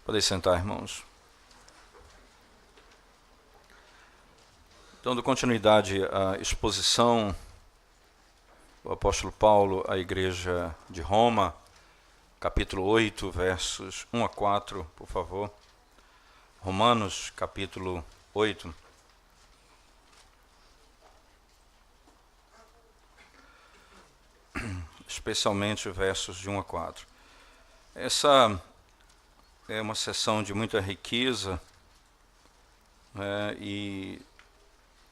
Podem sentar, irmãos. Dando continuidade à exposição do apóstolo Paulo à igreja de Roma, capítulo 8, versos 1 a 4, por favor. Romanos, capítulo 8. Especialmente versos de 1 a 4. Essa é uma sessão de muita riqueza, e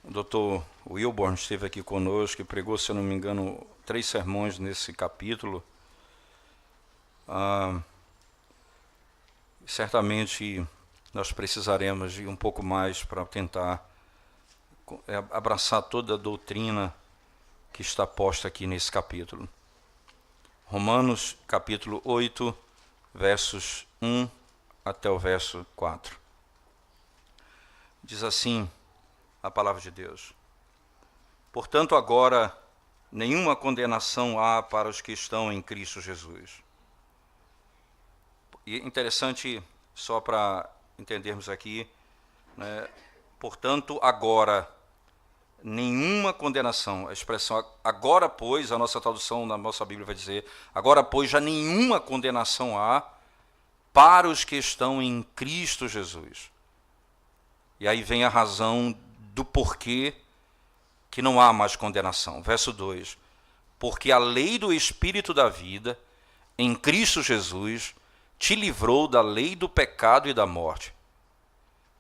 o Dr. Wilborn esteve aqui conosco e pregou, se eu não me engano, 3 sermões nesse capítulo. Certamente nós precisaremos de um pouco mais para tentar abraçar toda a doutrina que está posta aqui nesse capítulo. Romanos, capítulo 8, versos 1 até o verso 4. Diz assim a palavra de Deus: Portanto, agora, nenhuma condenação há para os que estão em Cristo Jesus. E interessante, só para entendermos aqui, né? Portanto, agora, nenhuma condenação. A expressão agora, pois, a nossa tradução na nossa Bíblia vai dizer, agora, pois, já nenhuma condenação há para os que estão em Cristo Jesus. E aí vem a razão do porquê que não há mais condenação. Verso 2. Porque a lei do Espírito da vida, em Cristo Jesus, te livrou da lei do pecado e da morte.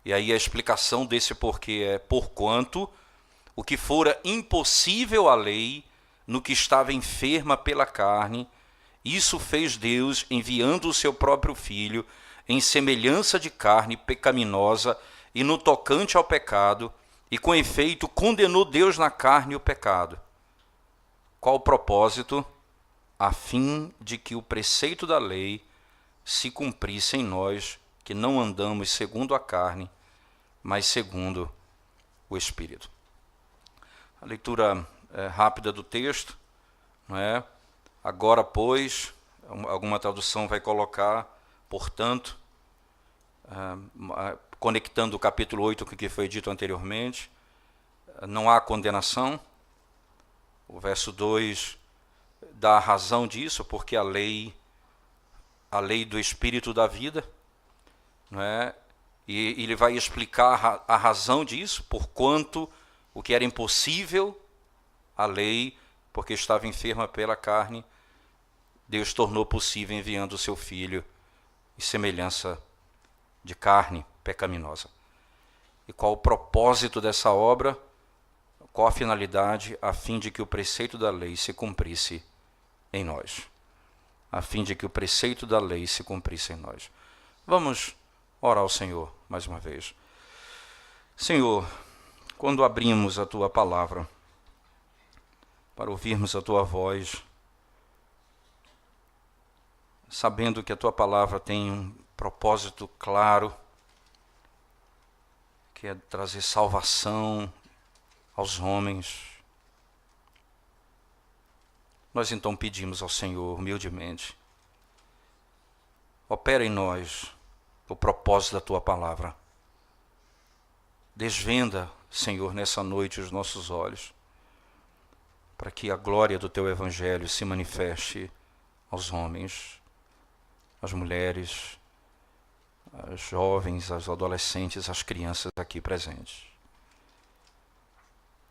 E aí a explicação desse porquê é: porquanto o que fora impossível à lei, no que estava enferma pela carne, isso fez Deus, enviando o seu próprio Filho, em semelhança de carne pecaminosa, e no tocante ao pecado, e com efeito condenou Deus na carne o pecado. Qual o propósito? A fim de que o preceito da lei se cumprisse em nós, que não andamos segundo a carne, mas segundo o Espírito. A leitura rápida do texto, não é? Agora, pois, alguma tradução vai colocar, portanto, conectando o capítulo 8 com o que foi dito anteriormente, não há condenação. O verso 2 dá a razão disso, porque a lei do Espírito da vida, não é? E ele vai explicar a razão disso, porquanto o que era impossível, a lei, porque estava enferma pela carne, Deus tornou possível enviando o seu Filho em semelhança de carne pecaminosa. E qual o propósito dessa obra? Qual a finalidade? A fim de que o preceito da lei se cumprisse em nós. A fim de que o preceito da lei se cumprisse em nós. Vamos orar ao Senhor mais uma vez. Senhor, quando abrimos a Tua palavra para ouvirmos a Tua voz, sabendo que a Tua palavra tem um propósito claro, que é trazer salvação aos homens, nós então pedimos ao Senhor humildemente: opera em nós o propósito da Tua palavra. Desvenda, Senhor, nessa noite os nossos olhos, para que a glória do Teu Evangelho se manifeste aos homens, às mulheres, aos jovens, aos adolescentes, às crianças aqui presentes.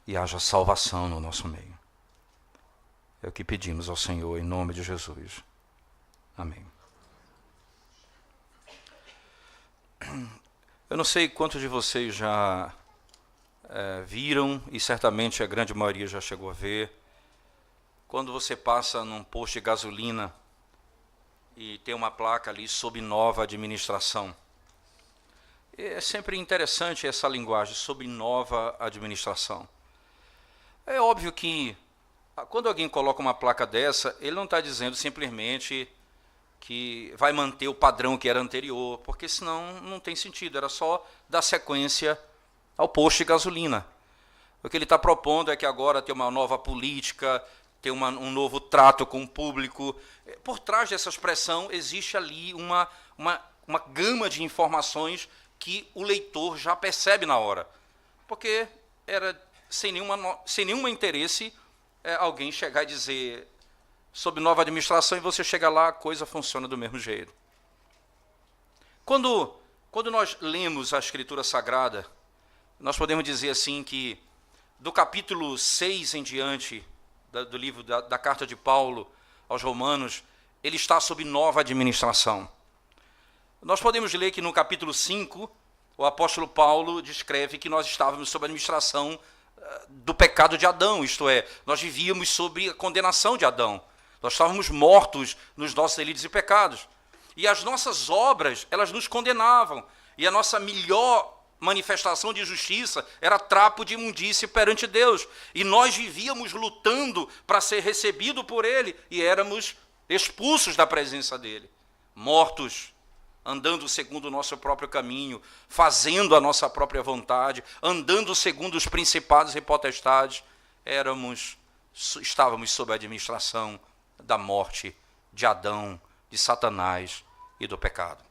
E haja salvação no nosso meio. É o que pedimos ao Senhor, em nome de Jesus. Amém. Eu não sei quantos de vocês já viram, e certamente a grande maioria já chegou a ver, quando você passa num posto de gasolina e tem uma placa ali sob nova administração. É sempre interessante essa linguagem, sob nova administração. É óbvio que quando alguém coloca uma placa dessa, ele não está dizendo simplesmente que vai manter o padrão que era anterior, porque senão não tem sentido, era só dar sequência ao posto de gasolina. O que ele está propondo é que agora tem uma nova política, tem um novo trato com o público. Por trás dessa expressão existe ali uma uma gama de informações que o leitor já percebe na hora. Porque era sem nenhum interesse alguém chegar e dizer sobre nova administração e você chega lá, a coisa funciona do mesmo jeito. Quando nós lemos a Escritura Sagrada, nós podemos dizer assim que do capítulo 6 em diante do livro da carta de Paulo aos Romanos, ele está sob nova administração. Nós podemos ler que no capítulo 5, o apóstolo Paulo descreve que nós estávamos sob a administração do pecado de Adão, isto é, nós vivíamos sob a condenação de Adão. Nós estávamos mortos nos nossos delitos e pecados. E as nossas obras, elas nos condenavam. E a nossa melhor manifestação de justiça era trapo de imundície perante Deus. E nós vivíamos lutando para ser recebido por Ele e éramos expulsos da presença dEle. Mortos, andando segundo o nosso próprio caminho, fazendo a nossa própria vontade, andando segundo os principados e potestades, estávamos sob a administração da morte, de Adão, de Satanás e do pecado.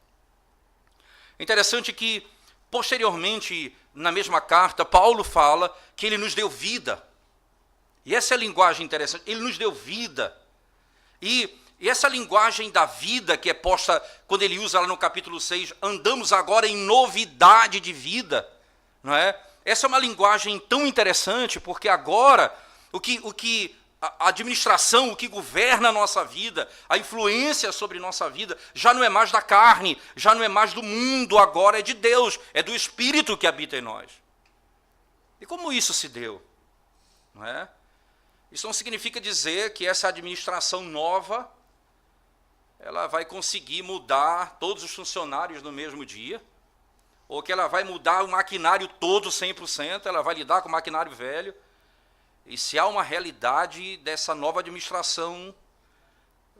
Interessante que, posteriormente, na mesma carta, Paulo fala que ele nos deu vida. E essa é a linguagem interessante, ele nos deu vida. E essa linguagem da vida que é posta, quando ele usa lá no capítulo 6, andamos agora em novidade de vida, não é? Essa é uma linguagem tão interessante, porque agora a administração, o que governa a nossa vida, a influência sobre nossa vida, já não é mais da carne, já não é mais do mundo, agora é de Deus, é do Espírito que habita em nós. E como isso se deu? Não é? Isso não significa dizer que essa administração nova ela vai conseguir mudar todos os funcionários no mesmo dia, ou que ela vai mudar o maquinário todo 100%, ela vai lidar com o maquinário velho. E se há uma realidade dessa nova administração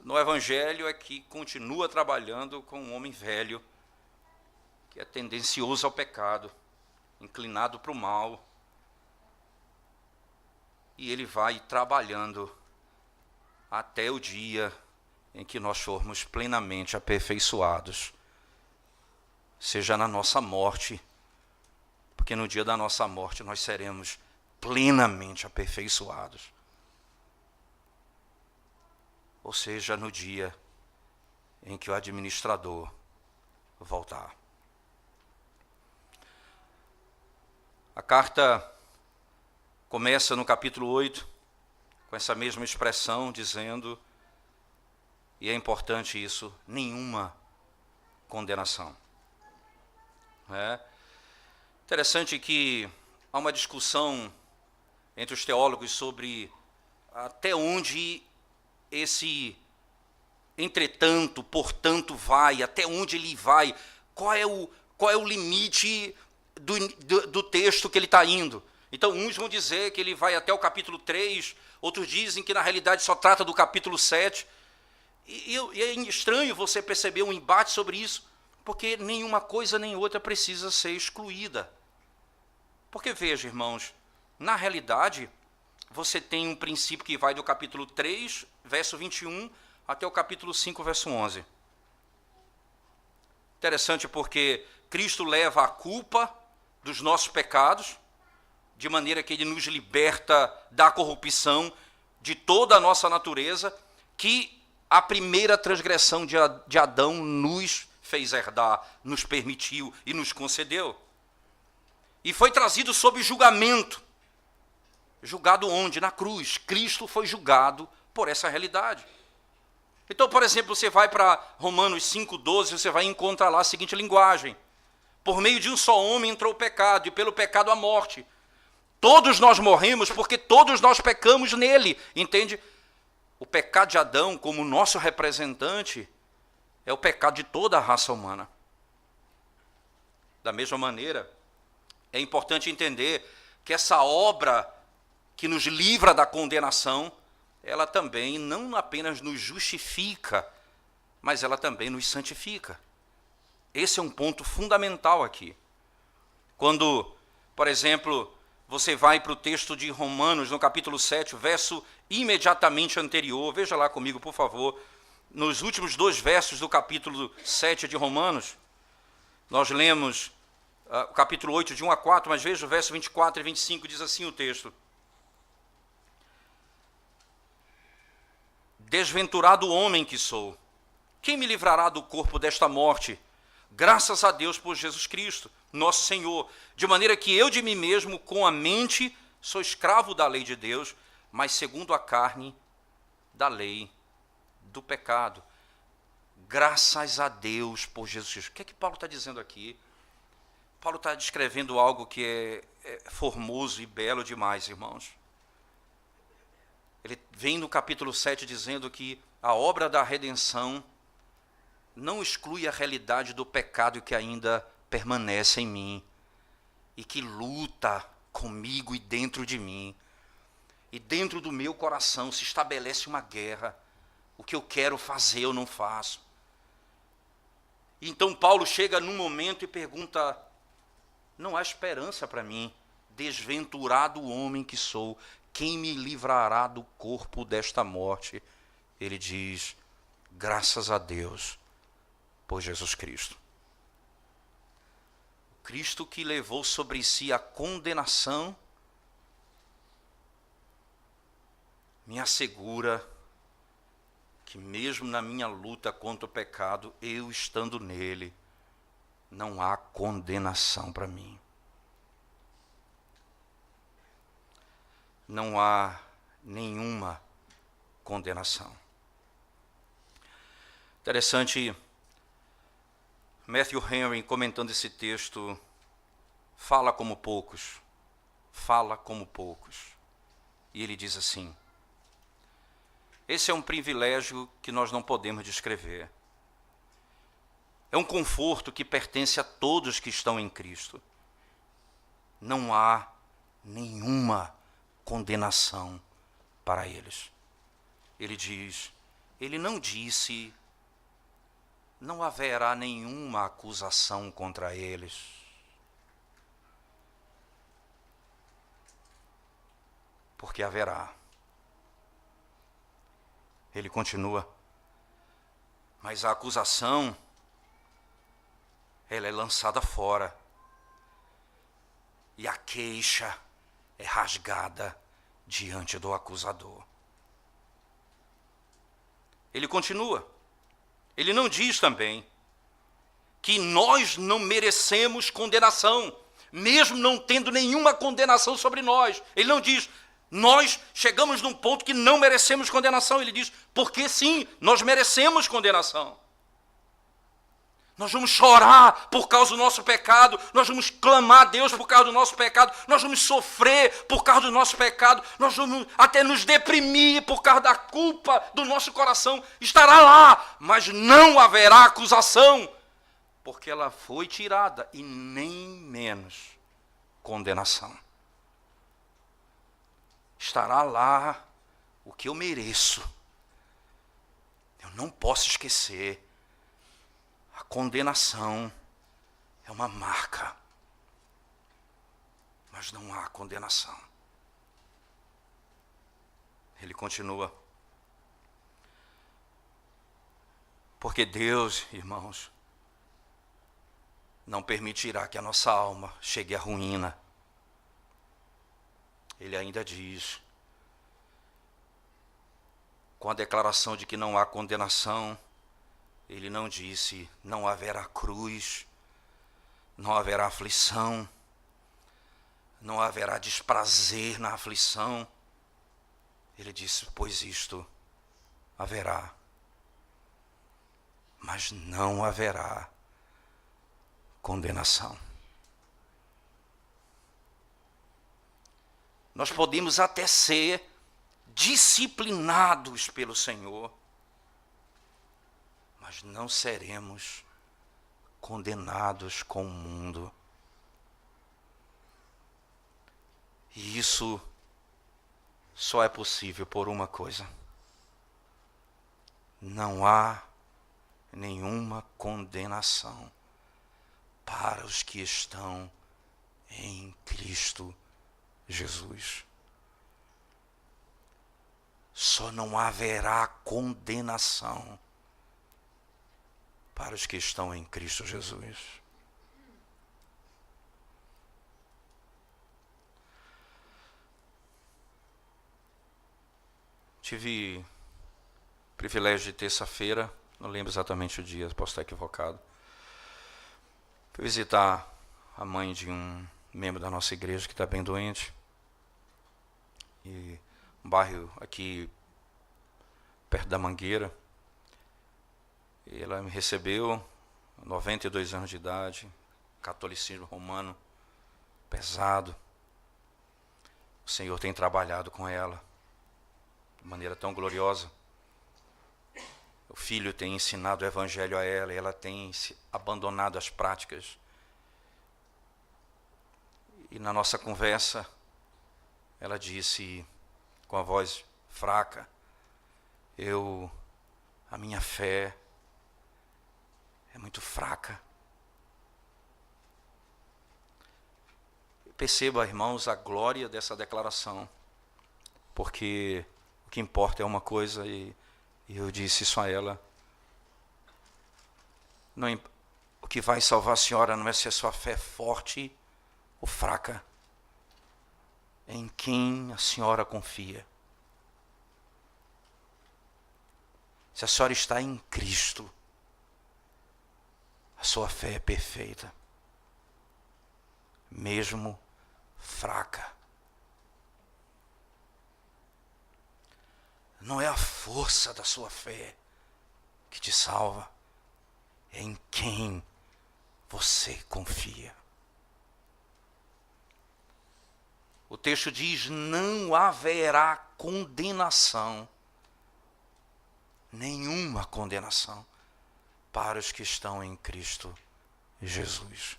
no Evangelho é que continua trabalhando com um homem velho, que é tendencioso ao pecado, inclinado para o mal, e ele vai trabalhando até o dia em que nós formos plenamente aperfeiçoados, seja na nossa morte, porque no dia da nossa morte nós seremos plenamente aperfeiçoados, ou seja, no dia em que o administrador voltar. A carta começa no capítulo 8, com essa mesma expressão, dizendo, e é importante isso, nenhuma condenação. Interessante que há uma discussão entre os teólogos sobre até onde esse entretanto, portanto, vai, até onde ele vai, qual é o limite do texto que ele está indo. Então, uns vão dizer que ele vai até o capítulo 3, outros dizem que na realidade só trata do capítulo 7. E é estranho você perceber um embate sobre isso, porque nenhuma coisa nem outra precisa ser excluída. Porque veja, irmãos, na realidade, você tem um princípio que vai do capítulo 3, verso 21, até o capítulo 5, verso 11. Interessante porque Cristo leva a culpa dos nossos pecados, de maneira que ele nos liberta da corrupção de toda a nossa natureza, que a primeira transgressão de Adão nos fez herdar, nos permitiu e nos concedeu. E foi trazido sob julgamento. Julgado onde? Na cruz. Cristo foi julgado por essa realidade. Então, por exemplo, você vai para Romanos 5,12, você vai encontrar lá a seguinte linguagem. Por meio de um só homem entrou o pecado, e pelo pecado a morte. Todos nós morremos porque todos nós pecamos nele, entende? O pecado de Adão, como nosso representante, é o pecado de toda a raça humana. Da mesma maneira, é importante entender que essa obra que nos livra da condenação, ela também não apenas nos justifica, mas ela também nos santifica. Esse é um ponto fundamental aqui. Quando, por exemplo, você vai para o texto de Romanos, no capítulo 7, o verso imediatamente anterior, veja lá comigo, por favor, nos últimos 2 versos do capítulo 7 de Romanos, Nós lemos o capítulo 8, de 1 a 4, mas veja o verso 24 e 25, diz assim o texto. Desventurado homem que sou, quem me livrará do corpo desta morte? Graças a Deus por Jesus Cristo, nosso Senhor, de maneira que eu de mim mesmo, com a mente, sou escravo da lei de Deus, mas segundo a carne, da lei do pecado. Graças a Deus por Jesus Cristo. O que é que Paulo está dizendo aqui? Paulo está descrevendo algo que é formoso e belo demais, irmãos. Ele vem no capítulo 7 dizendo que a obra da redenção não exclui a realidade do pecado que ainda permanece em mim e que luta comigo e dentro de mim. E dentro do meu coração se estabelece uma guerra. O que eu quero fazer eu não faço. Então Paulo chega num momento e pergunta: não há esperança para mim, desventurado homem que sou, quem me livrará do corpo desta morte? Ele diz: graças a Deus por Jesus Cristo. Cristo que levou sobre si a condenação, me assegura que mesmo na minha luta contra o pecado, eu estando nele, não há condenação para mim. Não há nenhuma condenação. Interessante, Matthew Henry, comentando esse texto, fala como poucos. E ele diz assim: esse é um privilégio que nós não podemos descrever. É um conforto que pertence a todos que estão em Cristo. Não há nenhuma condenação para eles. Ele diz, ele não disse, não haverá nenhuma acusação contra eles. Porque haverá. Ele continua, mas a acusação, ela é lançada fora. E a queixa é rasgada diante do acusador. Ele continua. Ele não diz também que nós não merecemos condenação, mesmo não tendo nenhuma condenação sobre nós. Ele não diz, nós chegamos num ponto que não merecemos condenação. Ele diz, porque sim, nós merecemos condenação. Nós vamos chorar por causa do nosso pecado, nós vamos clamar a Deus por causa do nosso pecado, nós vamos sofrer por causa do nosso pecado, nós vamos até nos deprimir por causa da culpa do nosso coração. Estará lá, mas não haverá acusação, porque ela foi tirada, e nem menos condenação. Estará lá o que eu mereço. Eu não posso esquecer. A condenação é uma marca, mas não há condenação. Ele continua. Porque Deus, irmãos, não permitirá que a nossa alma chegue à ruína. Ele ainda diz, com a declaração de que não há condenação, ele não disse, não haverá cruz, não haverá aflição, não haverá desprazer na aflição. Ele disse, pois isto haverá, mas não haverá condenação. Nós podemos até ser disciplinados pelo Senhor, mas não seremos condenados com o mundo. E isso só é possível por uma coisa: não há nenhuma condenação para os que estão em Cristo Jesus. Só não haverá condenação para os que estão em Cristo Jesus. tive o privilégio de terça-feira, não lembro exatamente o dia, posso estar equivocado. Fui visitar a mãe de um membro da nossa igreja que está bem doente. E um bairro aqui perto da Mangueira. E ela me recebeu, 92 anos de idade, catolicismo romano, pesado. O Senhor tem trabalhado com ela de maneira tão gloriosa. O filho tem ensinado o evangelho a ela e ela tem abandonado as práticas. E na nossa conversa, ela disse com a voz fraca, a minha fé é muito fraca. Perceba, irmãos, a glória dessa declaração, porque o que importa é uma coisa, e eu disse isso a ela. O que vai salvar a senhora não é se a sua fé é forte ou fraca, é em quem a senhora confia. Se a senhora está em Cristo, a sua fé é perfeita, mesmo fraca. Não é a força da sua fé que te salva, é em quem você confia. O texto diz: não haverá condenação, nenhuma condenação, para os que estão em Cristo Jesus.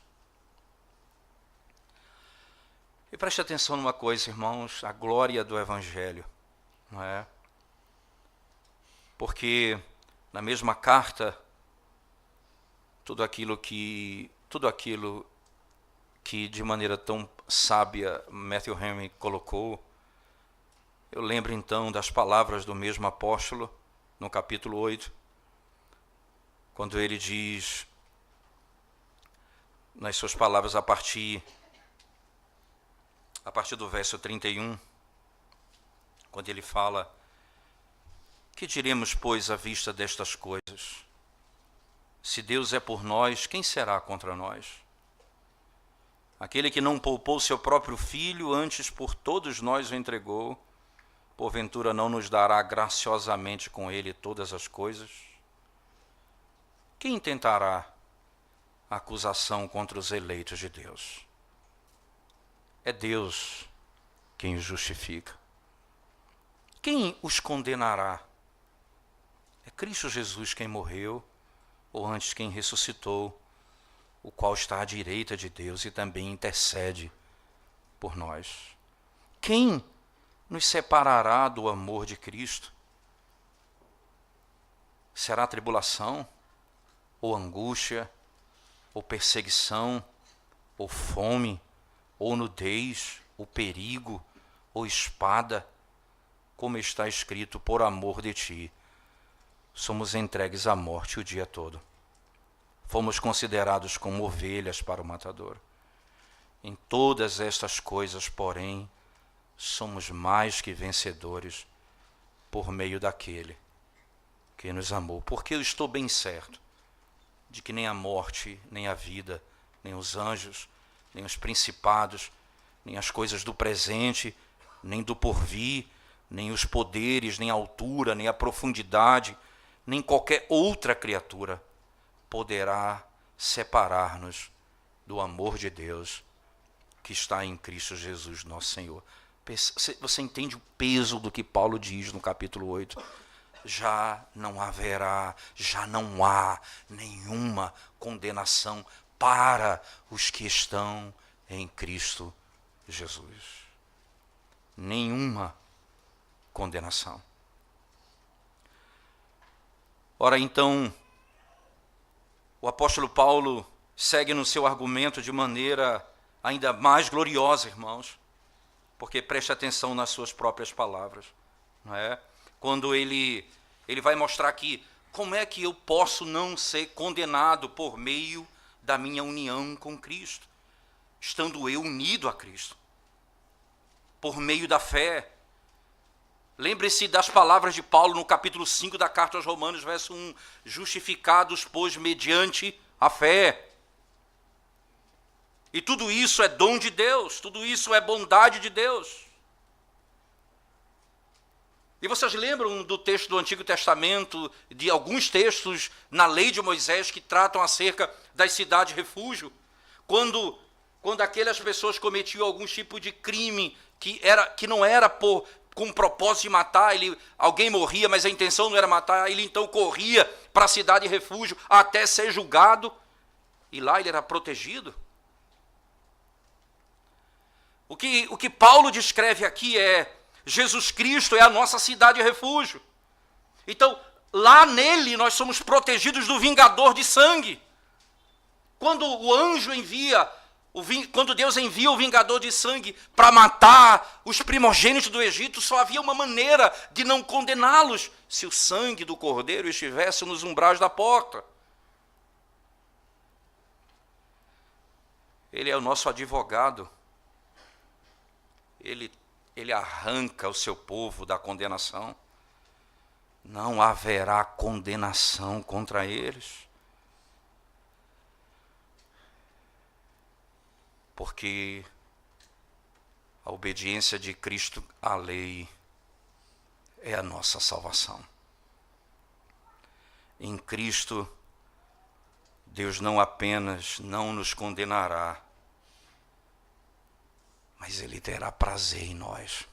E preste atenção numa coisa, irmãos, a glória do Evangelho, não é? Porque na mesma carta, tudo aquilo que de maneira tão sábia Matthew Henry colocou, eu lembro então das palavras do mesmo apóstolo, no capítulo 8, quando ele diz, nas suas palavras a partir do verso 31, quando ele fala: que diremos, pois, à vista destas coisas? Se Deus é por nós, quem será contra nós? Aquele que não poupou seu próprio filho, antes por todos nós o entregou, porventura não nos dará graciosamente com ele todas as coisas? Quem intentará acusação contra os eleitos de Deus? É Deus quem os justifica. Quem os condenará? É Cristo Jesus quem morreu, ou antes quem ressuscitou, o qual está à direita de Deus e também intercede por nós. Quem nos separará do amor de Cristo? Será tribulação, ou angústia, ou perseguição, ou fome, ou nudez, ou perigo, ou espada? Como está escrito: por amor de ti, somos entregues à morte o dia todo. Fomos considerados como ovelhas para o matador. Em todas estas coisas, porém, somos mais que vencedores por meio daquele que nos amou. Porque eu estou bem certo de que nem a morte, nem a vida, nem os anjos, nem os principados, nem as coisas do presente, nem do porvir, nem os poderes, nem a altura, nem a profundidade, nem qualquer outra criatura poderá separar-nos do amor de Deus que está em Cristo Jesus, nosso Senhor. Você entende o peso do que Paulo diz no capítulo 8? Já não há nenhuma condenação para os que estão em Cristo Jesus. Nenhuma condenação. Ora, então, o apóstolo Paulo segue no seu argumento de maneira ainda mais gloriosa, irmãos, porque preste atenção nas suas próprias palavras, não é? Quando ele vai mostrar aqui como é que eu posso não ser condenado por meio da minha união com Cristo, estando eu unido a Cristo, por meio da fé. Lembre-se das palavras de Paulo no capítulo 5 da carta aos Romanos, verso 1. Justificados, pois, mediante a fé. E tudo isso é dom de Deus, tudo isso é bondade de Deus. E vocês lembram do texto do Antigo Testamento, de alguns textos na lei de Moisés que tratam acerca das cidades refúgio? Quando aquelas pessoas cometiam algum tipo de crime que não era com o propósito de matar, alguém morria, mas a intenção não era matar, ele então corria para a cidade refúgio até ser julgado, e lá ele era protegido. O que Paulo descreve aqui é: Jesus Cristo é a nossa cidade refúgio. Então, lá nele nós somos protegidos do vingador de sangue. Quando quando Deus envia o vingador de sangue para matar os primogênitos do Egito, só havia uma maneira de não condená-los: se o sangue do cordeiro estivesse nos umbrais da porta. Ele é o nosso advogado. Ele arranca o seu povo da condenação. Não haverá condenação contra eles. Porque a obediência de Cristo à lei é a nossa salvação. Em Cristo, Deus não apenas não nos condenará, mas Ele terá prazer em nós.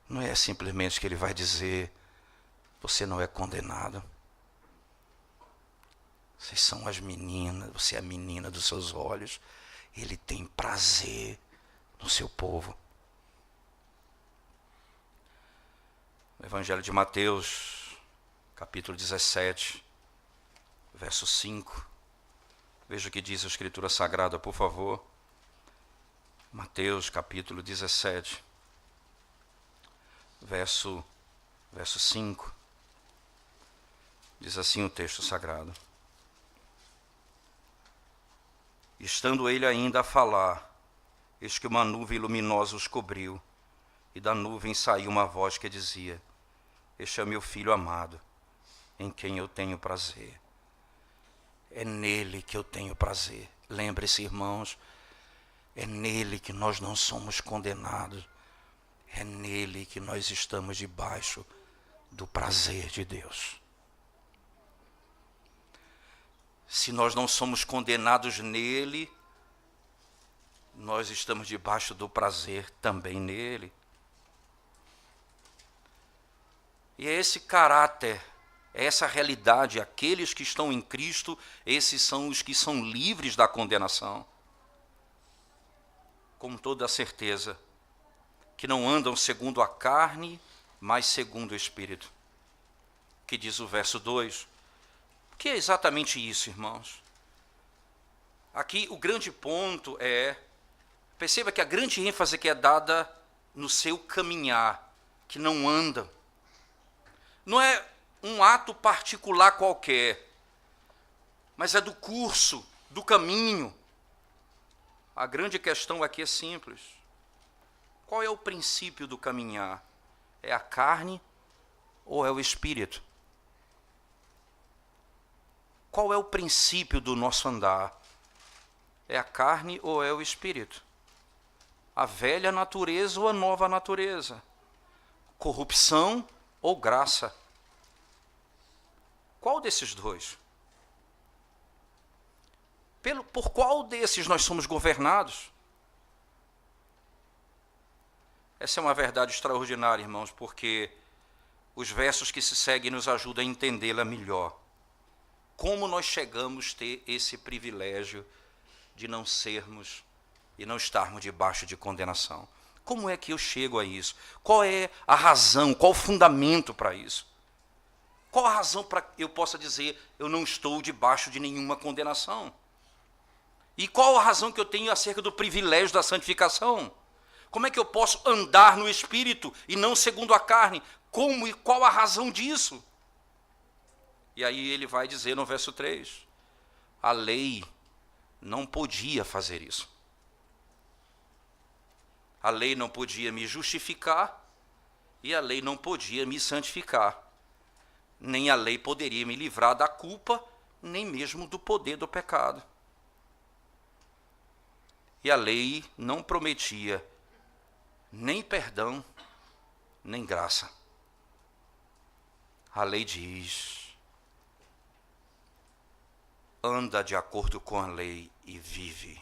Não é simplesmente que Ele vai dizer: você não é condenado. Vocês são as meninas, você é a menina dos seus olhos. Ele tem prazer no seu povo. No Evangelho de Mateus, capítulo 17, verso 5. Veja o que diz a Escritura Sagrada, por favor. Mateus, capítulo 17, verso 5. Diz assim o texto sagrado: estando ele ainda a falar, eis que uma nuvem luminosa os cobriu, e da nuvem saiu uma voz que dizia: este é meu filho amado, em quem eu tenho prazer. É nele que eu tenho prazer. Lembre-se, irmãos, é nele que nós não somos condenados. É nele que nós estamos debaixo do prazer de Deus. Se nós não somos condenados nele, nós estamos debaixo do prazer também nele. E é esse caráter, é essa realidade: aqueles que estão em Cristo, esses são os que são livres da condenação. Com toda a certeza, que não andam segundo a carne, mas segundo o Espírito. Que diz o verso 2. O que é exatamente isso, irmãos? Aqui o grande ponto é, perceba que a grande ênfase que é dada no seu caminhar, que não andam. Não é um ato particular qualquer, mas é do curso, do caminho. A grande questão aqui é simples. Qual é o princípio do caminhar? É a carne ou é o Espírito? Qual é o princípio do nosso andar? É a carne ou é o Espírito? A velha natureza ou a nova natureza? Corrupção ou graça? Qual desses dois? Por qual desses nós somos governados? Essa é uma verdade extraordinária, irmãos, porque os versos que se seguem nos ajudam a entendê-la melhor. Como nós chegamos a ter esse privilégio de não sermos e não estarmos debaixo de condenação? Como é que eu chego a isso? Qual é a razão, qual o fundamento para isso? Qual a razão para que eu possa dizer: eu não estou debaixo de nenhuma condenação? E qual a razão que eu tenho acerca do privilégio da santificação? Como é que eu posso andar no Espírito e não segundo a carne? Como e qual a razão disso? E aí ele vai dizer no verso 3, a lei não podia fazer isso. A lei não podia me justificar e a lei não podia me santificar. Nem a lei poderia me livrar da culpa, nem mesmo do poder do pecado. E a lei não prometia nem perdão, nem graça. A lei diz: anda de acordo com a lei e vive.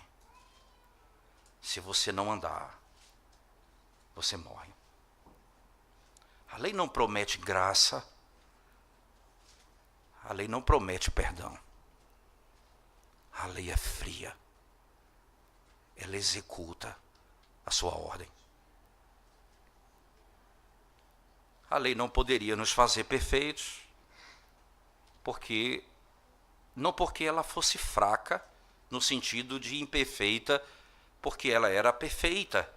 Se você não andar, você morre. A lei não promete graça. A lei não promete perdão. A lei é fria. Ela executa a sua ordem. A lei não poderia nos fazer perfeitos, não porque ela fosse fraca, no sentido de imperfeita, porque ela era perfeita,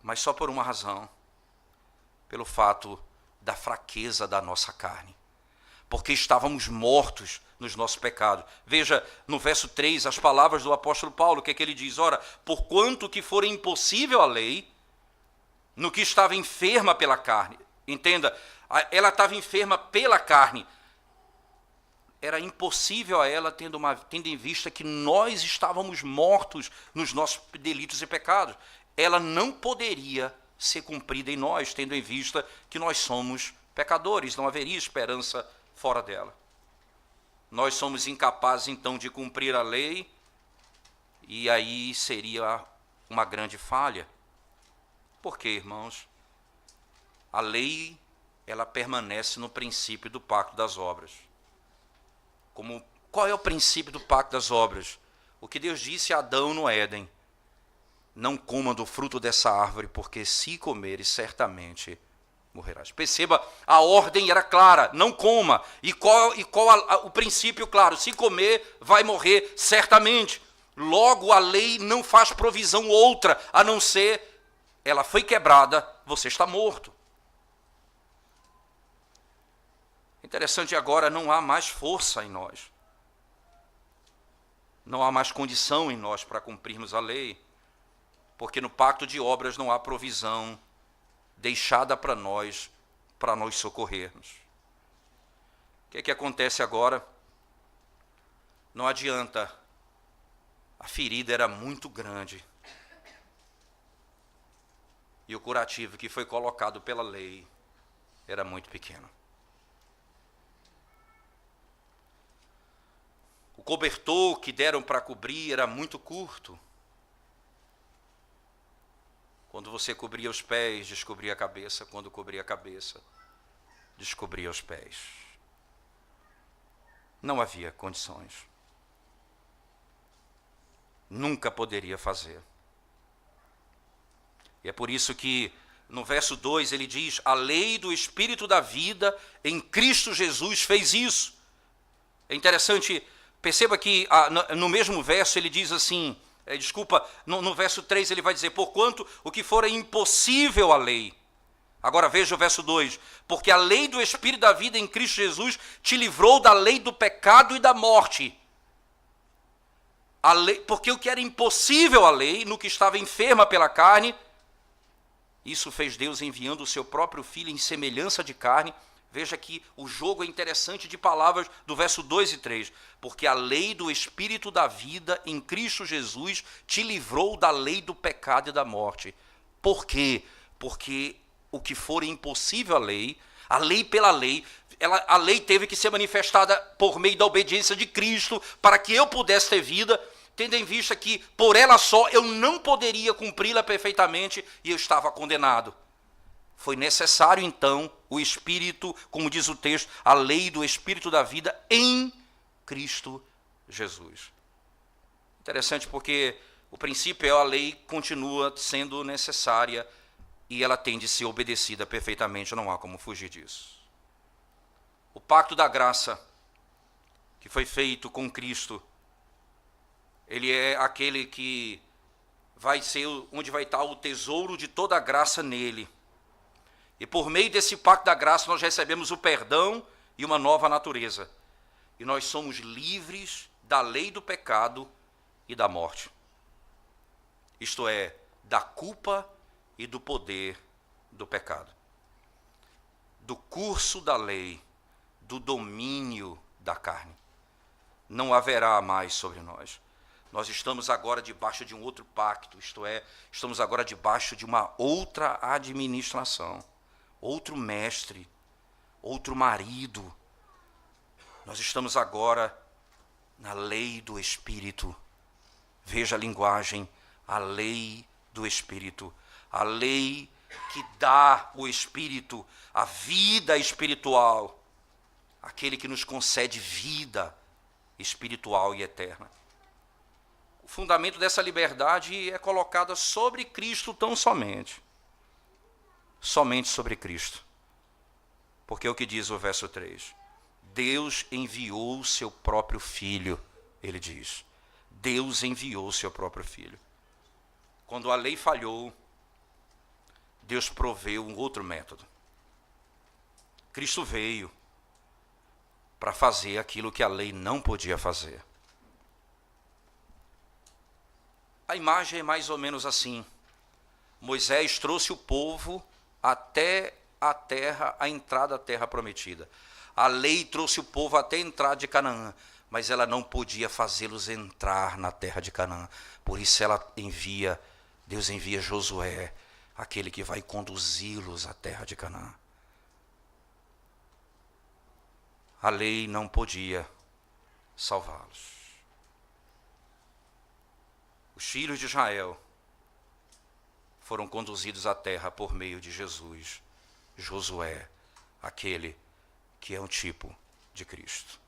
mas só por uma razão, pelo fato da fraqueza da nossa carne, porque estávamos mortos nos nossos pecados. Veja, no verso 3, as palavras do apóstolo Paulo, o que é que ele diz? Ora, porquanto que for impossível a lei, no que estava enferma pela carne. Entenda, ela estava enferma pela carne. Era impossível a ela, tendo em vista que nós estávamos mortos nos nossos delitos e pecados. Ela não poderia ser cumprida em nós, tendo em vista que nós somos pecadores, não haveria esperança fora dela. Nós somos incapazes, então, de cumprir a lei, e aí seria uma grande falha. Por quê, irmãos? A lei, ela permanece no princípio do pacto das obras. Qual é o princípio do pacto das obras? O que Deus disse a Adão no Éden: não coma do fruto dessa árvore, porque se comeres, certamente morrerás. Perceba, a ordem era clara: não coma. E qual o princípio claro? Se comer, vai morrer certamente. Logo, a lei não faz provisão outra, a não ser, ela foi quebrada, você está morto. Interessante, agora não há mais força em nós. Não há mais condição em nós para cumprirmos a lei, porque no pacto de obras não há provisão deixada para nós socorrermos. O que é que acontece agora? Não adianta, a ferida era muito grande, e o curativo que foi colocado pela lei era muito pequeno. O cobertor que deram para cobrir era muito curto. Quando você cobria os pés, descobria a cabeça. Quando cobria a cabeça, descobria os pés. Não havia condições. Nunca poderia fazer. E é por isso que no verso 2 ele diz: a lei do Espírito da vida em Cristo Jesus fez isso. É interessante, perceba que no mesmo verso ele diz assim, no verso 3 ele vai dizer: porquanto o que for impossível à lei. Agora veja o verso 2: porque a lei do Espírito da vida em Cristo Jesus te livrou da lei do pecado e da morte. Porque o que era impossível à lei, no que estava enferma pela carne, isso fez Deus enviando o seu próprio Filho em semelhança de carne. Veja que o jogo é interessante de palavras do verso 2 e 3. Porque a lei do Espírito da vida em Cristo Jesus te livrou da lei do pecado e da morte. Por quê? Porque o que for impossível à lei, a lei pela lei, a lei teve que ser manifestada por meio da obediência de Cristo para que eu pudesse ter vida, tendo em vista que por ela só eu não poderia cumpri-la perfeitamente e eu estava condenado. Foi necessário, então, o Espírito, como diz o texto, a lei do Espírito da vida em Cristo Jesus. Interessante porque o princípio é a lei continua sendo necessária e ela tem de ser obedecida perfeitamente, não há como fugir disso. O pacto da graça, que foi feito com Cristo, ele é aquele que vai ser onde vai estar o tesouro de toda a graça nele. E por meio desse pacto da graça nós recebemos o perdão e uma nova natureza. E nós somos livres da lei do pecado e da morte. Isto é, da culpa e do poder do pecado, do curso da lei, do domínio da carne. Não haverá mais sobre nós. Nós estamos agora debaixo de um outro pacto, isto é, estamos agora debaixo de uma outra administração, outro mestre, outro marido. Nós estamos agora na lei do Espírito. Veja a linguagem, a lei do Espírito, a lei que dá o Espírito, a vida espiritual, aquele que nos concede vida espiritual e eterna. O fundamento dessa liberdade é colocada sobre Cristo tão somente. Somente sobre Cristo. Porque é o que diz o verso 3. Deus enviou o seu próprio Filho, ele diz. Deus enviou o seu próprio Filho. Quando a lei falhou, Deus proveu um outro método. Cristo veio para fazer aquilo que a lei não podia fazer. A imagem é mais ou menos assim. Moisés trouxe o povo até a terra, a entrada da terra prometida. A lei trouxe o povo até a entrada de Canaã, mas ela não podia fazê-los entrar na terra de Canaã. Por isso Deus envia Josué, aquele que vai conduzi-los à terra de Canaã. A lei não podia salvá-los. Os filhos de Israel foram conduzidos à terra por meio de Jesus, Josué, aquele que é um tipo de Cristo.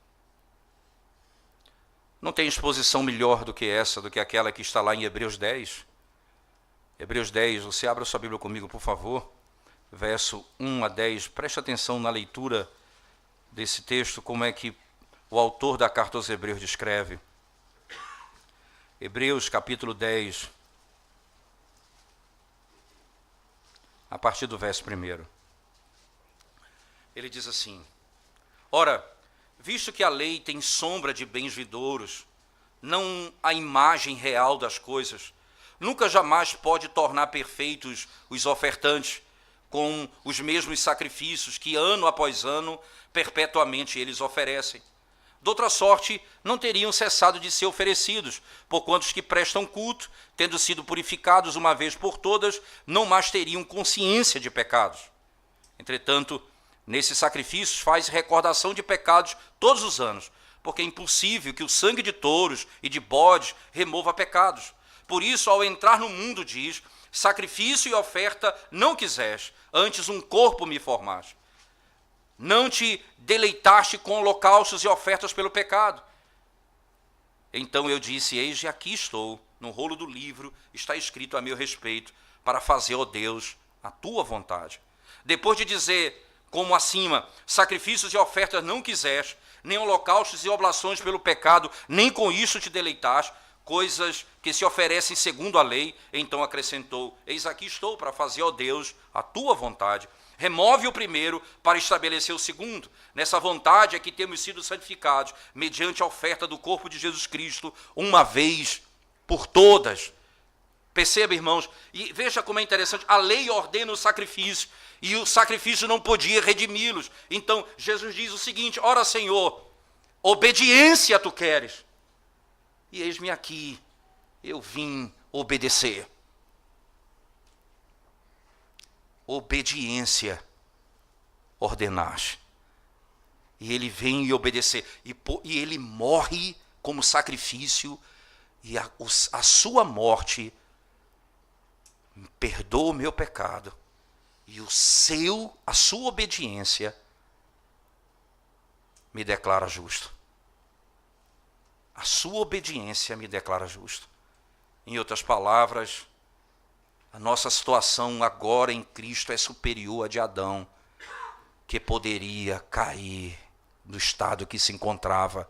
Não tem exposição melhor do que essa, do que aquela que está lá em Hebreus 10. Hebreus 10, você abra sua Bíblia comigo, por favor. Verso 1 a 10, preste atenção na leitura desse texto, como é que o autor da carta aos Hebreus descreve. Hebreus capítulo 10, a partir do verso 1. Ele diz assim: Ora, visto que a lei tem sombra de bens vindouros, não a imagem real das coisas, nunca jamais pode tornar perfeitos os ofertantes com os mesmos sacrifícios que ano após ano perpetuamente eles oferecem. De outra sorte, não teriam cessado de ser oferecidos, porquanto os que prestam culto, tendo sido purificados uma vez por todas, não mais teriam consciência de pecados. Entretanto, nesses sacrifícios faz recordação de pecados todos os anos, porque é impossível que o sangue de touros e de bodes remova pecados. Por isso, ao entrar no mundo, diz: sacrifício e oferta não quiseste, antes um corpo me formaste. Não te deleitaste com holocaustos e ofertas pelo pecado. Então eu disse: eis, aqui estou, no rolo do livro está escrito a meu respeito, para fazer, ó Deus, a tua vontade. Depois de dizer, como acima, sacrifícios e ofertas não quiseste, nem holocaustos e oblações pelo pecado, nem com isso te deleitaste, coisas que se oferecem segundo a lei, então acrescentou: eis, aqui estou, para fazer, ó Deus, a tua vontade. Remove o primeiro para estabelecer o segundo. Nessa vontade é que temos sido santificados, mediante a oferta do corpo de Jesus Cristo, uma vez por todas. Perceba, irmãos, e veja como é interessante, a lei ordena o sacrifício, e o sacrifício não podia redimi-los. Então, Jesus diz o seguinte: ora, Senhor, obediência tu queres, e eis-me aqui, eu vim obedecer. Obediência ordenaste. E ele vem e obedecer. E ele morre como sacrifício. E a sua morte perdoa o meu pecado. E a sua obediência me declara justo. A sua obediência me declara justo. Em outras palavras, a nossa situação agora em Cristo é superior à de Adão, que poderia cair no estado que se encontrava.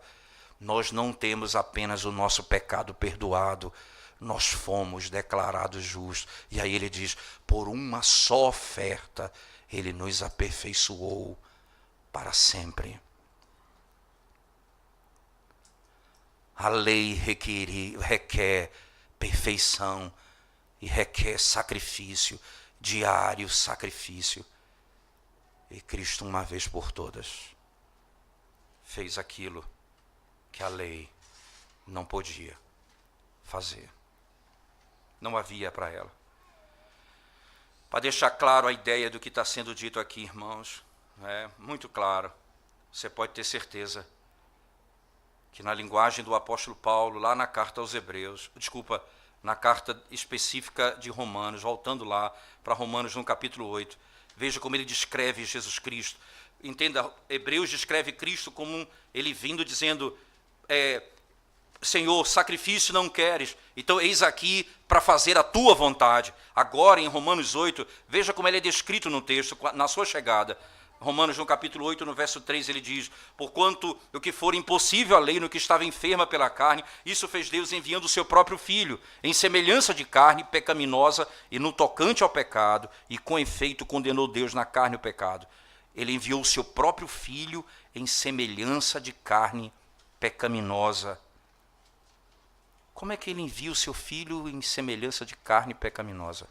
Nós não temos apenas o nosso pecado perdoado, nós fomos declarados justos. E aí ele diz: por uma só oferta, ele nos aperfeiçoou para sempre. A lei requer perfeição, e requer sacrifício, diário sacrifício. E Cristo, uma vez por todas, fez aquilo que a lei não podia fazer. Não havia para ela. Para deixar claro a ideia do que está sendo dito aqui, irmãos, muito claro, você pode ter certeza que na linguagem do apóstolo Paulo, lá na carta aos Hebreus, na carta específica de Romanos, voltando lá para Romanos no capítulo 8, veja como ele descreve Jesus Cristo. Entenda, Hebreus descreve Cristo como ele vindo dizendo, Senhor, sacrifício não queres, então eis aqui para fazer a tua vontade. Agora em Romanos 8, veja como ele é descrito no texto, na sua chegada. Romanos no capítulo 8, no verso 3, ele diz, porquanto o que for impossível à lei no que estava enferma pela carne, isso fez Deus enviando o seu próprio Filho, em semelhança de carne pecaminosa e no tocante ao pecado, e com efeito condenou Deus na carne o pecado. Ele enviou o seu próprio Filho em semelhança de carne pecaminosa. Como é que ele envia o seu Filho em semelhança de carne pecaminosa?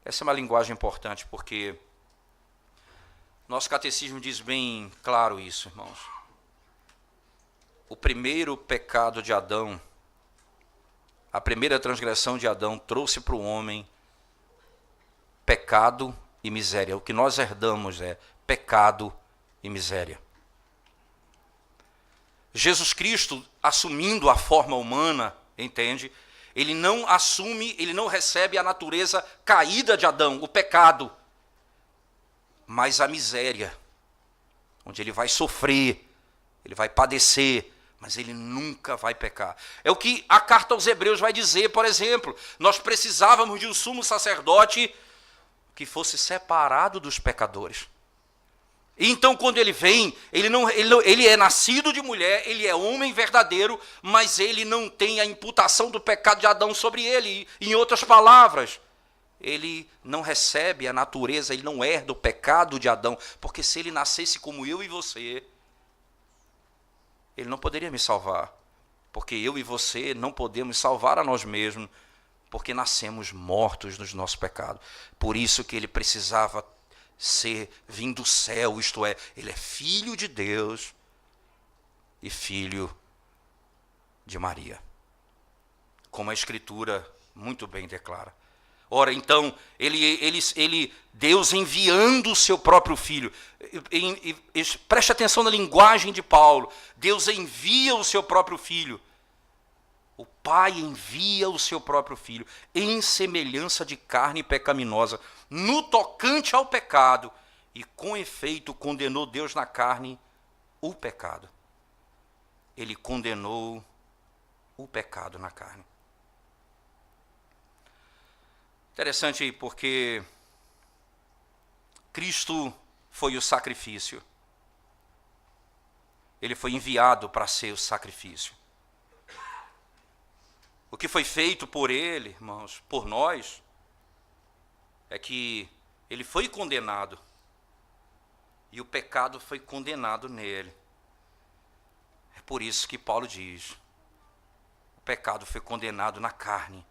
Essa é uma linguagem importante, porque nosso catecismo diz bem claro isso, irmãos. O primeiro pecado de Adão, a primeira transgressão de Adão trouxe para o homem pecado e miséria. O que nós herdamos é pecado e miséria. Jesus Cristo, assumindo a forma humana, entende? Ele não assume, ele não recebe a natureza caída de Adão, o pecado, mas a miséria, onde ele vai sofrer, ele vai padecer, mas ele nunca vai pecar. É o que a carta aos Hebreus vai dizer, por exemplo. Nós precisávamos de um sumo sacerdote que fosse separado dos pecadores. E então, quando ele vem, ele é nascido de mulher, ele é homem verdadeiro, mas ele não tem a imputação do pecado de Adão sobre ele. Em outras palavras, ele não recebe a natureza, ele não herda o pecado de Adão, porque se ele nascesse como eu e você, ele não poderia me salvar, porque eu e você não podemos salvar a nós mesmos, porque nascemos mortos nos nossos pecados. Por isso que ele precisava ser vindo do céu, isto é, ele é filho de Deus e filho de Maria, como a Escritura muito bem declara. Ora, então, Deus enviando o seu próprio Filho, preste atenção na linguagem de Paulo, Deus envia o seu próprio Filho, o Pai envia o seu próprio Filho, em semelhança de carne pecaminosa, no tocante ao pecado, e com efeito condenou Deus na carne o pecado. Ele condenou o pecado na carne. Interessante porque Cristo foi o sacrifício. Ele foi enviado para ser o sacrifício. O que foi feito por ele, irmãos, por nós, é que ele foi condenado. E o pecado foi condenado nele. É por isso que Paulo diz, o pecado foi condenado na carne.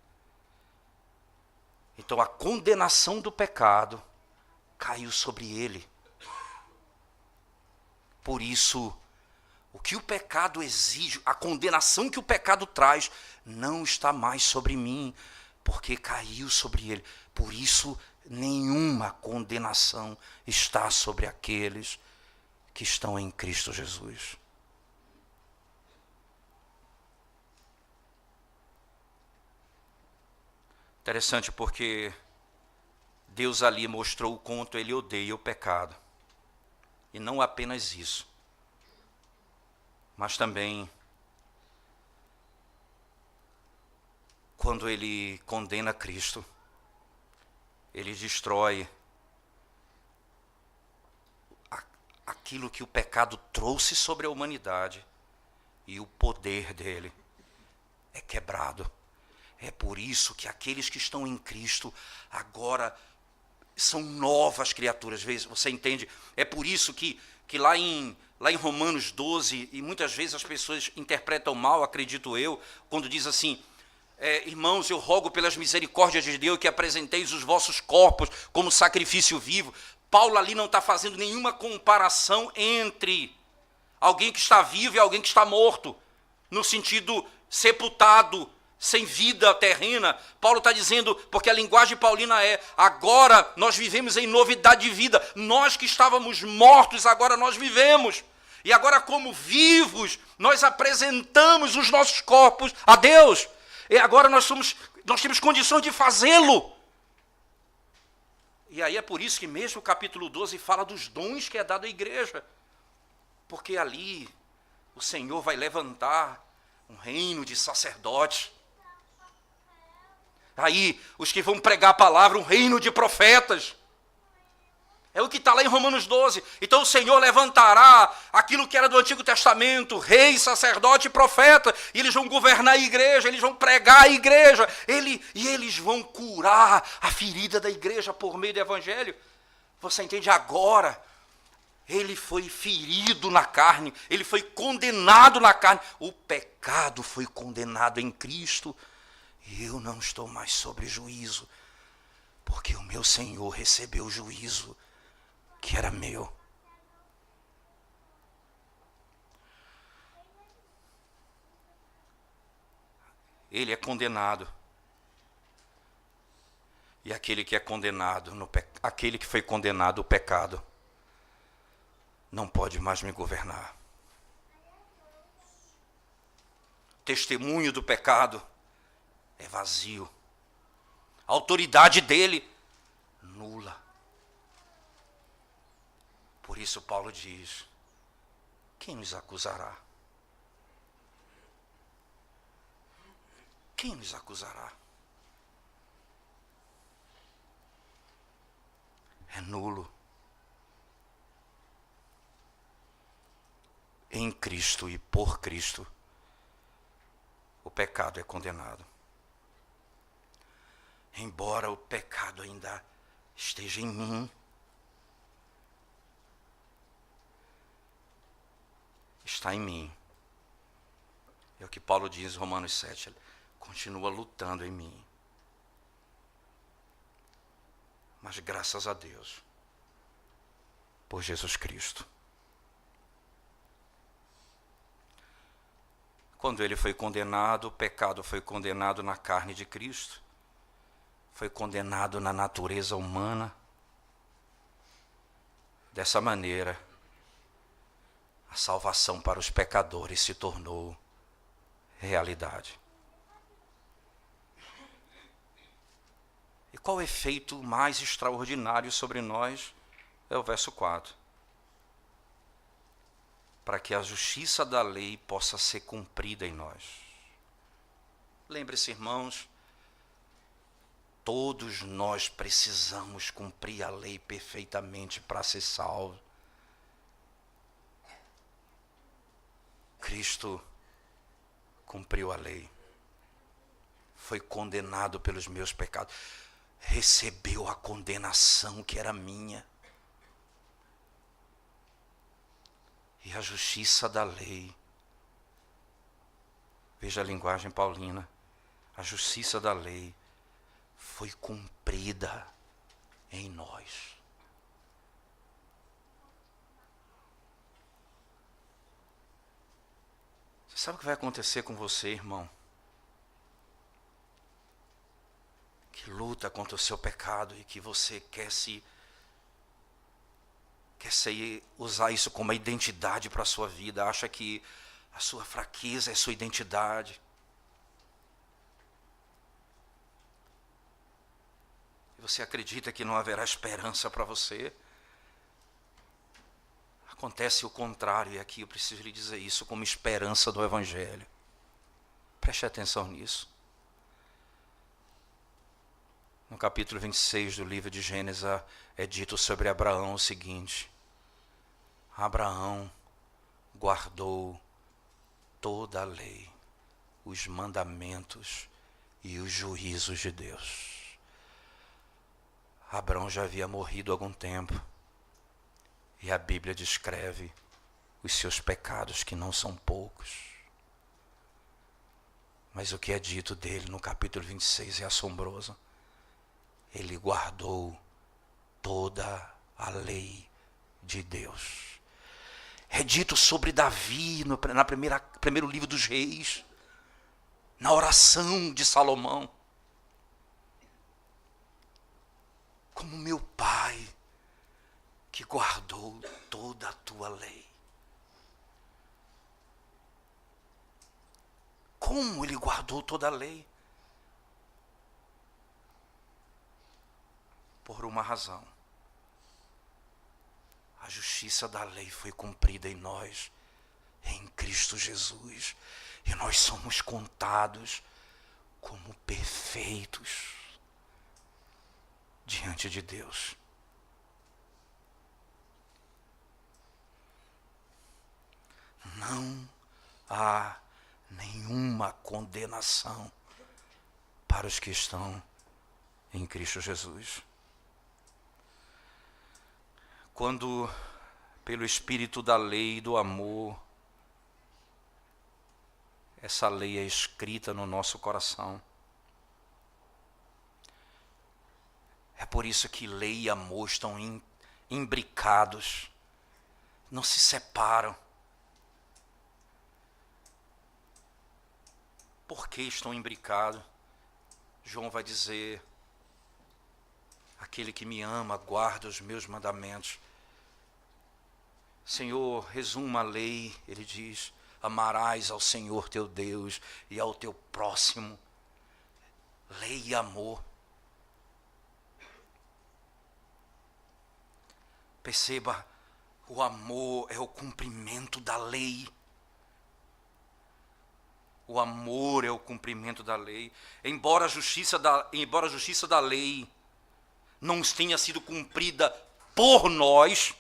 Então a condenação do pecado caiu sobre ele. Por isso, o que o pecado exige, a condenação que o pecado traz, não está mais sobre mim, porque caiu sobre ele. Por isso, nenhuma condenação está sobre aqueles que estão em Cristo Jesus. Interessante porque Deus ali mostrou o quanto ele odeia o pecado. E não apenas isso, mas também quando ele condena Cristo, ele destrói aquilo que o pecado trouxe sobre a humanidade e o poder dele é quebrado. É por isso que aqueles que estão em Cristo agora são novas criaturas. Você entende? É por isso que lá em Romanos 12, e muitas vezes as pessoas interpretam mal, acredito eu, quando diz assim, irmãos, eu rogo pelas misericórdias de Deus que apresenteis os vossos corpos como sacrifício vivo. Paulo ali não está fazendo nenhuma comparação entre alguém que está vivo e alguém que está morto, no sentido sepultado, sem vida terrena. Paulo está dizendo, porque a linguagem paulina é, agora nós vivemos em novidade de vida. Nós que estávamos mortos, agora nós vivemos. E agora, como vivos, nós apresentamos os nossos corpos a Deus. E agora nós temos condições de fazê-lo. E aí é por isso que mesmo o capítulo 12 fala dos dons que é dado à igreja. Porque ali o Senhor vai levantar um reino de sacerdotes. Aí os que vão pregar a palavra, um reino de profetas. É o que está lá em Romanos 12. Então o Senhor levantará aquilo que era do Antigo Testamento, rei, sacerdote e profeta. E eles vão governar a igreja, eles vão pregar a igreja. E eles vão curar a ferida da igreja por meio do evangelho. Você entende? Agora, ele foi ferido na carne, ele foi condenado na carne. O pecado foi condenado em Cristo. E eu não estou mais sob juízo, porque o meu Senhor recebeu o juízo que era meu. Ele é condenado. E aquele que é condenado, aquele que foi condenado ao pecado, não pode mais me governar. Testemunho do pecado é vazio. A autoridade dele, nula. Por isso Paulo diz, quem nos acusará? Quem nos acusará? É nulo. Em Cristo e por Cristo, o pecado é condenado. Embora o pecado ainda esteja em mim, está em mim. É o que Paulo diz em Romanos 7, ele continua lutando em mim. Mas graças a Deus, por Jesus Cristo. Quando ele foi condenado, o pecado foi condenado na carne de Cristo. Foi condenado na natureza humana. Dessa maneira, a salvação para os pecadores se tornou realidade. E qual o efeito mais extraordinário sobre nós? É o verso 4. Para que a justiça da lei possa ser cumprida em nós. Lembre-se, irmãos, todos nós precisamos cumprir a lei perfeitamente para ser salvo. Cristo cumpriu a lei. Foi condenado pelos meus pecados. Recebeu a condenação que era minha. E a justiça da lei. Veja a linguagem paulina. A justiça da lei foi cumprida em nós. Você sabe o que vai acontecer com você, irmão? Que luta contra o seu pecado e que você quer usar isso como uma identidade para a sua vida, acha que a sua fraqueza é sua identidade. E você acredita que não haverá esperança para você? Acontece o contrário, e aqui eu preciso lhe dizer isso como esperança do Evangelho. Preste atenção nisso. No capítulo 26 do livro de Gênesis é dito sobre Abraão o seguinte: Abraão guardou toda a lei, os mandamentos e os juízos de Deus. Abraão já havia morrido há algum tempo, e a Bíblia descreve os seus pecados, que não são poucos. Mas o que é dito dele no capítulo 26 é assombroso. Ele guardou toda a lei de Deus. É dito sobre Davi na primeiro livro dos Reis, na oração de Salomão. Como meu pai, que guardou toda a tua lei. Como ele guardou toda a lei? Por uma razão. A justiça da lei foi cumprida em nós, em Cristo Jesus. E nós somos contados como perfeitos diante de Deus. Não há nenhuma condenação para os que estão em Cristo Jesus. Quando, pelo Espírito da lei e do amor, essa lei é escrita no nosso coração. É por isso que lei e amor estão imbricados, não se separam. Por que estão imbricados? João vai dizer: aquele que me ama guarda os meus mandamentos. Senhor, resuma a lei, ele diz: amarás ao Senhor teu Deus e ao teu próximo. Lei e amor. Perceba, o amor é o cumprimento da lei. O amor é o cumprimento da lei. Embora a justiça da lei não tenha sido cumprida por nós,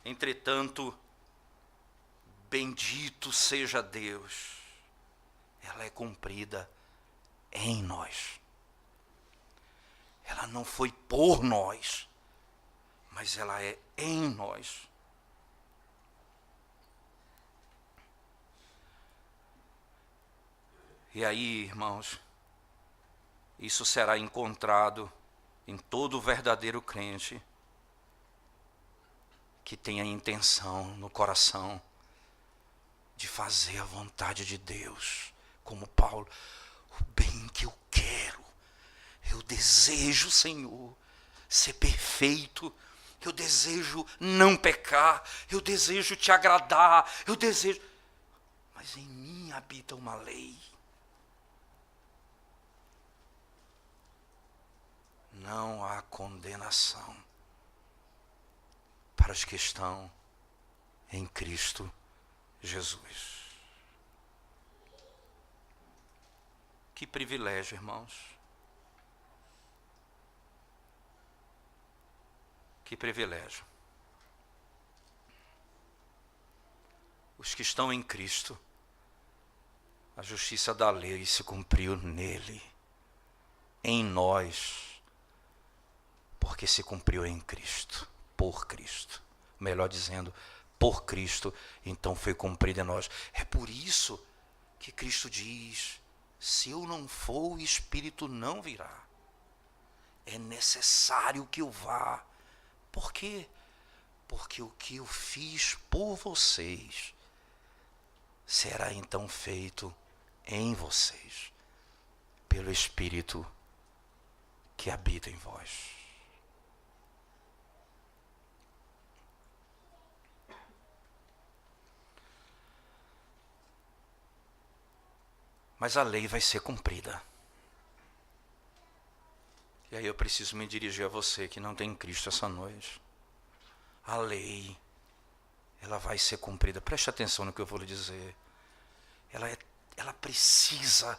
entretanto, bendito seja Deus, ela é cumprida em nós. Ela não foi por nós, mas ela é em nós. E aí, irmãos, isso será encontrado em todo verdadeiro crente que tenha intenção no coração de fazer a vontade de Deus, como Paulo. O bem que eu quero, eu desejo, Senhor, ser perfeito. Eu desejo não pecar, eu desejo te agradar, mas em mim habita uma lei. Não há condenação para os que estão em Cristo Jesus. Que privilégio, irmãos. Que privilégio. Os que estão em Cristo, a justiça da lei se cumpriu nele, em nós, porque se cumpriu em Cristo, por Cristo. Melhor dizendo, por Cristo, então foi cumprido em nós. É por isso que Cristo diz: se eu não for, o Espírito não virá. É necessário que eu vá. Por quê? Porque o que eu fiz por vocês será então feito em vocês, pelo Espírito que habita em vós. Mas a lei vai ser cumprida. E aí eu preciso me dirigir a você que não tem Cristo essa noite. A lei, ela vai ser cumprida. Preste atenção no que eu vou lhe dizer. Ela precisa,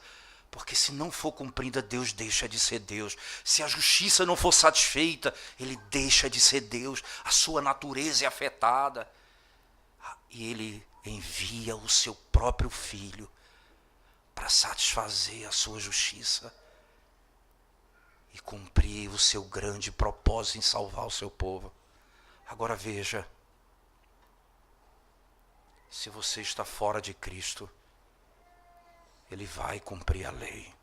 porque se não for cumprida, Deus deixa de ser Deus. Se a justiça não for satisfeita, Ele deixa de ser Deus. A sua natureza é afetada. E Ele envia o seu próprio Filho para satisfazer a sua justiça e cumprir o seu grande propósito em salvar o seu povo. Agora veja, se você está fora de Cristo, ele vai cumprir a lei.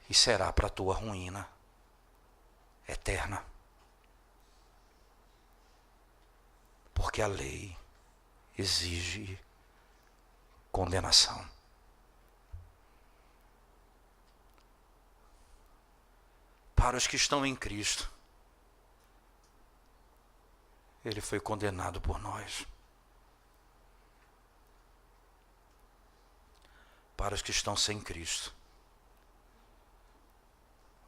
E será para a tua ruína eterna. Porque a lei exige condenação. Para os que estão em Cristo, ele foi condenado por nós. Para os que estão sem Cristo,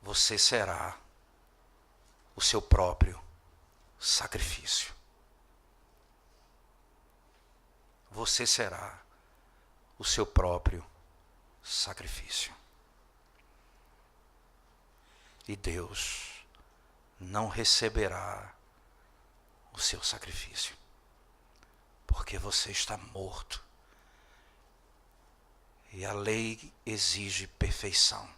você será o seu próprio sacrifício. Você será o seu próprio sacrifício. E Deus não receberá o seu sacrifício, porque você está morto. E a lei exige perfeição.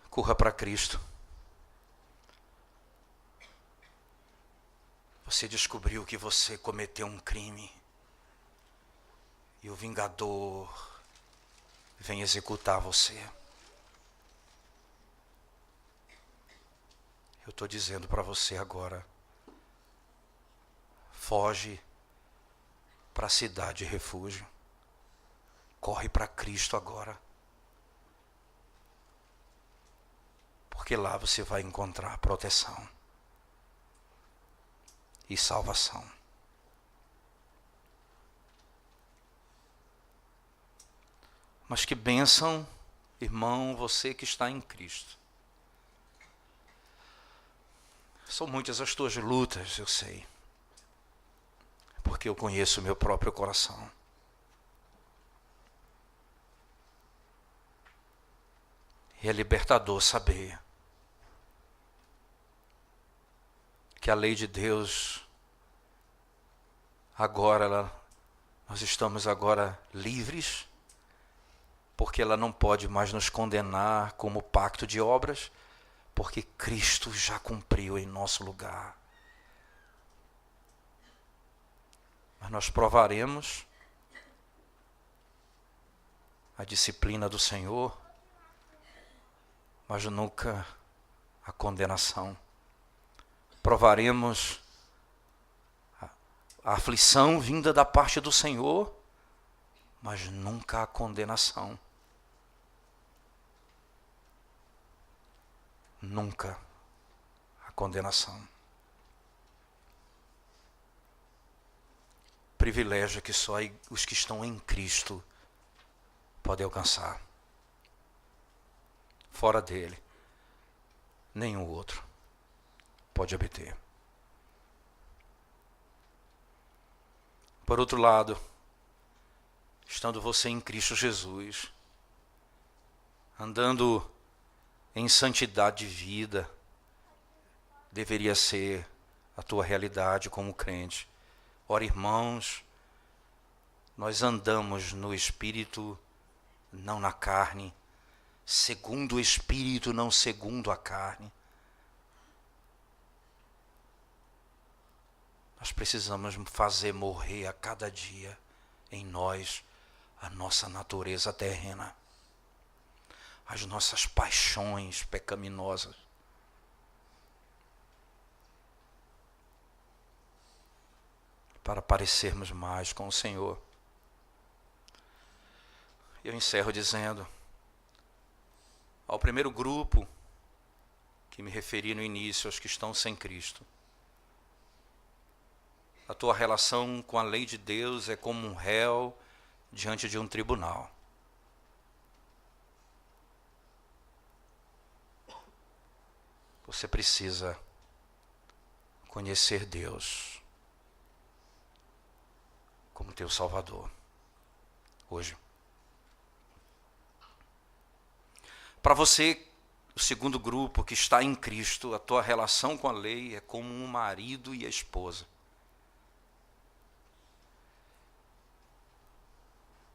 Corra para Cristo. Você descobriu que você cometeu um crime. E o vingador vem executar você. Eu estou dizendo para você agora, foge para a cidade de refúgio. Corre para Cristo agora. Porque lá você vai encontrar proteção e salvação. Mas que bênção, irmão, você que está em Cristo. São muitas as tuas lutas, eu sei. Porque eu conheço o meu próprio coração. E é libertador saber que a lei de Deus, agora, nós estamos agora livres, porque ela não pode mais nos condenar como pacto de obras, porque Cristo já cumpriu em nosso lugar. Mas nós provaremos a disciplina do Senhor, mas nunca a condenação. Provaremos a aflição vinda da parte do Senhor, mas nunca a condenação. Nunca a condenação. Privilégio que só os que estão em Cristo podem alcançar. Fora dele, nenhum outro pode obter. Por outro lado, estando você em Cristo Jesus, andando em santidade de vida, deveria ser a tua realidade como crente. Ora, irmãos, nós andamos no Espírito, não na carne, segundo o Espírito, não segundo a carne. Nós precisamos fazer morrer a cada dia em nós a nossa natureza terrena, as nossas paixões pecaminosas. Para parecermos mais com o Senhor. Eu encerro dizendo, ao primeiro grupo que me referi no início, aos que estão sem Cristo, a tua relação com a lei de Deus é como um réu diante de um tribunal. Você precisa conhecer Deus como teu Salvador hoje. Para você, o segundo grupo que está em Cristo, a tua relação com a lei é como um marido e a esposa.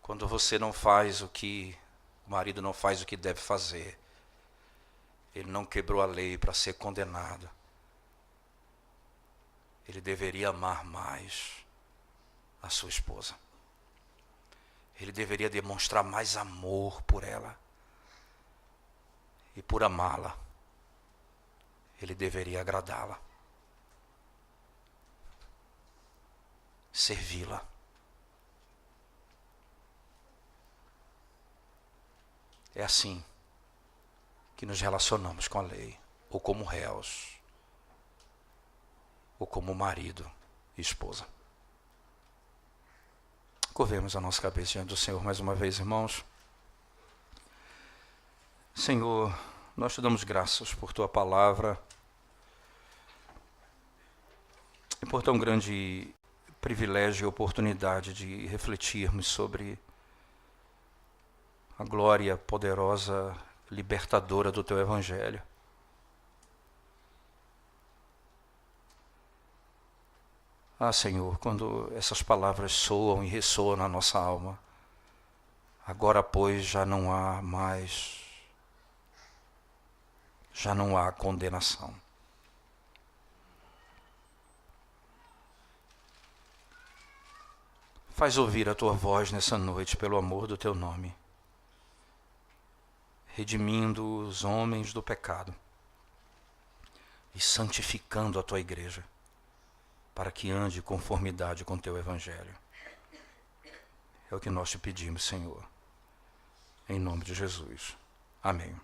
quando você não faz o que o marido não faz o que deve fazer, ele não quebrou a lei para ser condenado. Ele deveria amar mais a sua esposa. Ele deveria demonstrar mais amor por ela. E por amá-la, ele deveria agradá-la, servi-la. É assim que nos relacionamos com a lei, ou como réus, ou como marido e esposa. Curvemos a nossa cabeça diante do Senhor mais uma vez, irmãos. Senhor, nós te damos graças por tua palavra e por tão grande privilégio e oportunidade de refletirmos sobre a glória poderosa, libertadora do teu Evangelho. Ah, Senhor, quando essas palavras soam e ressoam na nossa alma, agora, pois, já não há condenação. Faz ouvir a tua voz nessa noite, pelo amor do teu nome, redimindo os homens do pecado e santificando a tua igreja, para que ande em conformidade com teu Evangelho. É o que nós te pedimos, Senhor, em nome de Jesus. Amém.